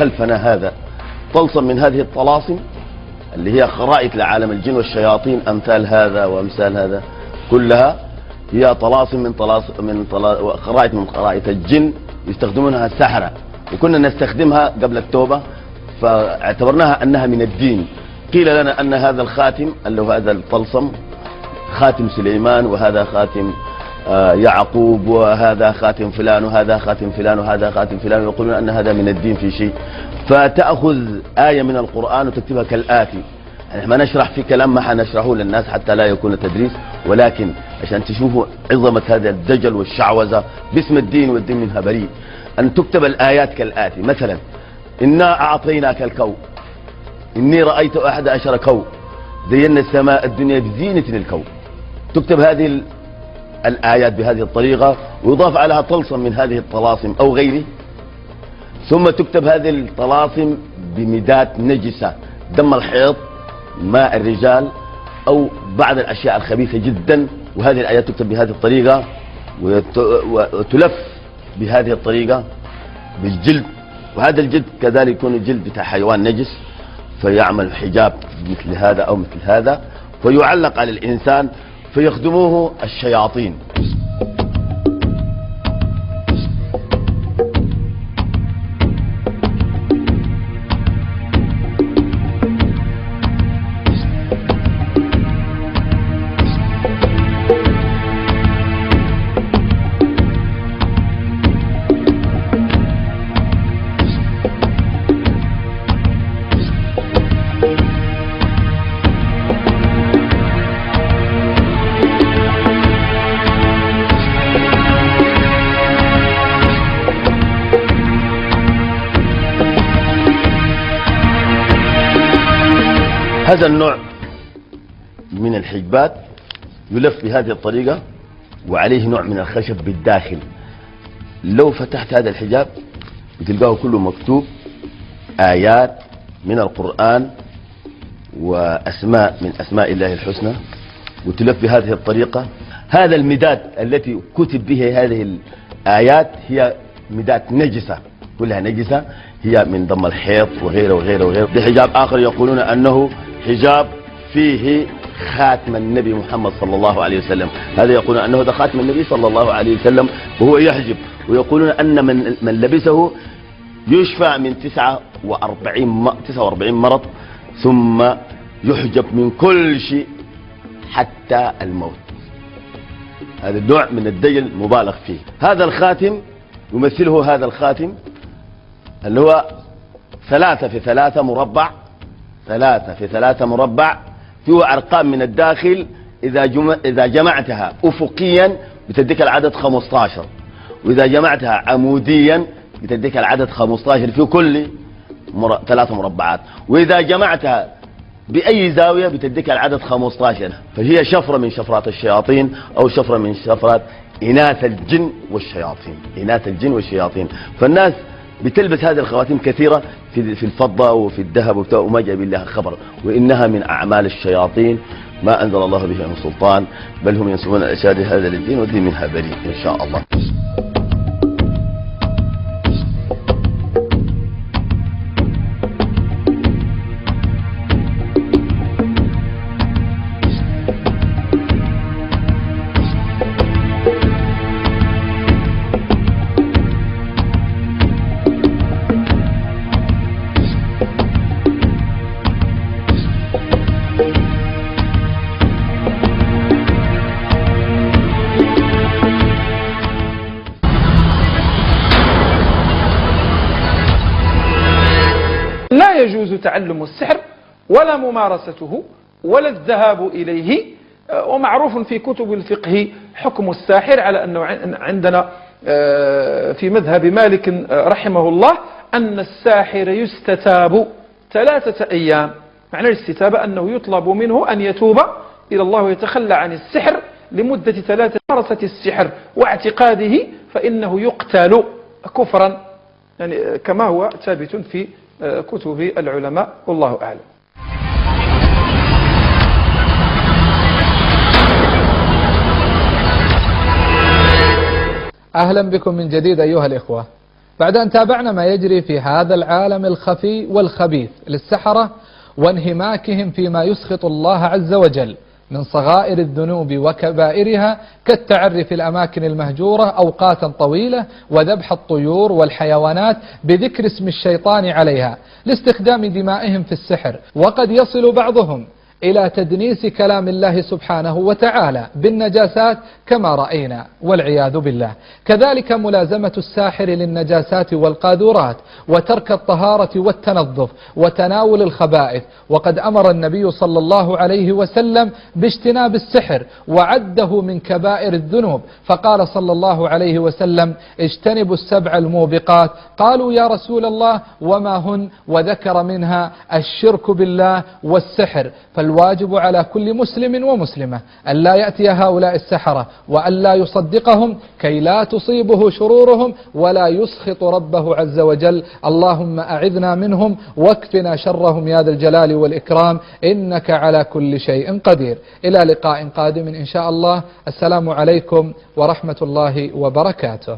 خلفنا هذا طلسم من هذه الطلاسم اللي هي خرائط لعالم الجن والشياطين، أمثال هذا وأمثال هذا، كلها هي طلاسم من خرائط من خرائط الجن يستخدمونها السحرة، وكنا نستخدمها قبل التوبة فاعتبرناها أنها من الدين. قيل لنا أن هذا الخاتم اللي هو هذا الطلسم خاتم سليمان، وهذا خاتم يعقوب، وهذا خاتم فلان، وهذا خاتم فلان، وهذا خاتم فلان، ويقولون أن هذا من الدين في شيء. فتأخذ آية من القرآن وتكتبها كالآتي. يعني ما نشرح في كلام ما حنشرحه للناس حتى لا يكون تدريس، ولكن عشان تشوفوا عظمة هذا الدجل والشعوذة باسم الدين والدين منها بريء. أن تكتب الآيات كالآتي، مثلا إنا أعطيناك الكون، إني رأيت 11 كون، زينا السماء الدنيا بزينة الكون. تكتب هذه الآيات بهذه الطريقة، ويضاف عليها طلسم من هذه الطلاسم أو غيره، ثم تكتب هذه الطلاسم بمداد نجسة، دم الحيض، ماء الرجال، أو بعض الأشياء الخبيثة جدا. وهذه الآيات تكتب بهذه الطريقة وتلف بهذه الطريقة بالجلد، وهذا الجلد كذلك يكون الجلد بتاع حيوان نجس، فيعمل حجاب مثل هذا أو مثل هذا، فيعلق على الإنسان فيخدموه الشياطين. هذا النوع من الحجبات يلف بهذه الطريقة، وعليه نوع من الخشب بالداخل. لو فتحت هذا الحجاب بتلقاه كله مكتوب آيات من القرآن وأسماء من أسماء الله الحسنى، وتلف بهذه الطريقة. هذا المداد التي كتب به هذه الآيات هي مداد نجسة، كلها نجسة، هي من دم الحيض وغيره وغيره وغيره. بحجاب آخر يقولون أنه حجاب فيه خاتم النبي محمد صلى الله عليه وسلم، هذا يقولون أنه ده خاتم النبي صلى الله عليه وسلم وهو يحجب. ويقولون أن من لبسه يشفى من 49 مرض، ثم يحجب من كل شيء حتى الموت. هذا النوع من الدجل مبالغ فيه. هذا الخاتم يمثله هذا الخاتم اللي هو 3 في 3 مربع، 3 في 3 مربع، فيه أرقام من الداخل إذا جمعتها أفقيا بتديك العدد 15، وإذا جمعتها عموديا بتديك العدد 15 في كل 3 مربعات، وإذا جمعتها بأي زاوية بتديك العدد 15. فهي شفرة من شفرات الشياطين، أو شفرة من شفرات إناث الجن والشياطين، إناث الجن والشياطين. فالناس بتلبس هذه الخواتيم كثيرة في الفضة وفي الذهب وما جاب لها خبر، وإنها من أعمال الشياطين ما أنزل الله به من سلطان، بل هم ينسبون الأشياء هذا للدين والدين منها بريء إن شاء الله. لا يجوز تعلم السحر ولا ممارسته ولا الذهاب إليه. ومعروف في كتب الفقه حكم الساحر على أنه عندنا في مذهب مالك رحمه الله أن الساحر يستتاب 3 أيام. معنى الاستتابة أنه يطلب منه أن يتوب إلى الله ويتخلى عن السحر لمدة 3 ممارسة السحر واعتقاده فإنه يقتل كفرا، يعني كما هو ثابت في كتب العلماء، والله أعلم. أهلا بكم من جديد أيها الإخوة. بعد أن تابعنا ما يجري في هذا العالم الخفي والخبيث للسحرة وانهماكهم فيما يسخط الله عز وجل من صغائر الذنوب وكبائرها كالتعري في الأماكن المهجورة أوقاتا طويلة وذبح الطيور والحيوانات بذكر اسم الشيطان عليها لاستخدام دمائهم في السحر، وقد يصل بعضهم إلى تدنيس كلام الله سبحانه وتعالى بالنجاسات كما رأينا والعياذ بالله. كذلك ملازمة الساحر للنجاسات والقاذورات وترك الطهارة والتنظف وتناول الخبائث، وقد أمر النبي صلى الله عليه وسلم باجتناب السحر وعده من كبائر الذنوب، فقال صلى الله عليه وسلم: اجتنبوا السبع الموبقات. قالوا: يا رسول الله وما هن؟ وذكر منها الشرك بالله والسحر. فالواجب على كل مسلم ومسلمة أن لا يأتي هؤلاء السحرة وأن لا يصدقهم كي لا تصيبه شرورهم ولا يسخط ربه عز وجل. اللهم أعذنا منهم واكفنا شرهم يا ذا الجلال والإكرام، إنك على كل شيء قدير. إلى لقاء قادم إن شاء الله. السلام عليكم ورحمة الله وبركاته.